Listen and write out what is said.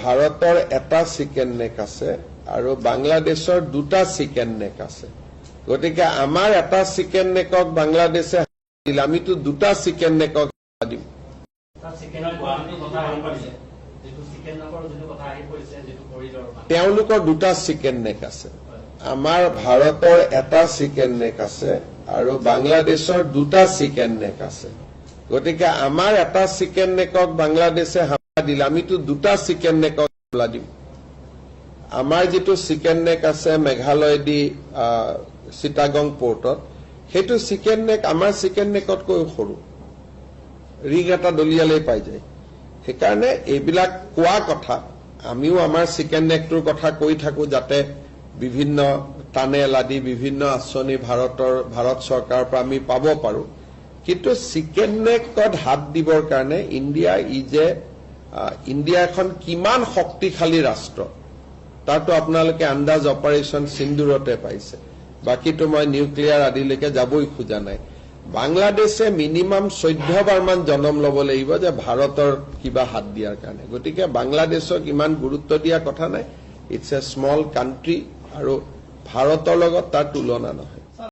ভাৰতৰ এটা chicken neck আছে আৰু বাংলাদেশৰ দুটা চিকেন নেক আছে গতিকে আমাৰ এটা চিকেন নেকক বাংলাদেশে দিলে আমিতো দুটা চিকেন নেকক দিম তেওঁলোকৰ দুটা চিকেন নেক আছে আমাৰ ভাৰতৰ এটা চিকেন নেক আছে আৰু বাংলাদেশৰ দুটা চিকেন নেক আছে গতিকে আমাৰ এটা চিকেন নেকক বাংলাদেশে দিলে আমিতো দুটা চিকেন নেকক দিম আমাৰ যেটো চিকেন নেক আছে মেঘালয় দি চিটাগং পোৰ্টত হেতু চিকেন নেক আমাৰ চিকেন নেকতকৈ সৰু ৰিং এটা দলিয়ালে পাই যায় সেইকাৰণে এইবিলাক কোৱা কথা আমিও আমাৰ চিকেন নেকটোৰ কথা কৈ থাকো যাতে বিভিন্ন টানেল আদি বিভিন্ন আঁচনি ভাৰত চৰকাৰৰ পৰা আমি পাব পাৰো কিন্তু চিকেন নেকত হাত দিবৰ কাৰণে ইণ্ডিয়া এখন কিমান শক্তিশালী ৰাষ্ট্ৰ তাতো আপোনালোকে আন্দাজ অপাৰেশ্যন সিন্দুৰতে পাইছে বাকিটো মই নিউক্লিয়াৰ আদিলৈকে যাবই খোজা নাই বাংলাদেশে মিনিমাম 14 বাৰ মান জনম ল'ব লাগিব যে ভাৰতৰ কিবা হাত দিয়াৰ কাৰণে গতিকে বাংলাদেশক ইমান গুৰুত্ব দিয়া কথা নাই ইটস এ স্মল কান্ট্ৰি আৰু ভাৰতৰ লগত তাৰ তুলনা নহয়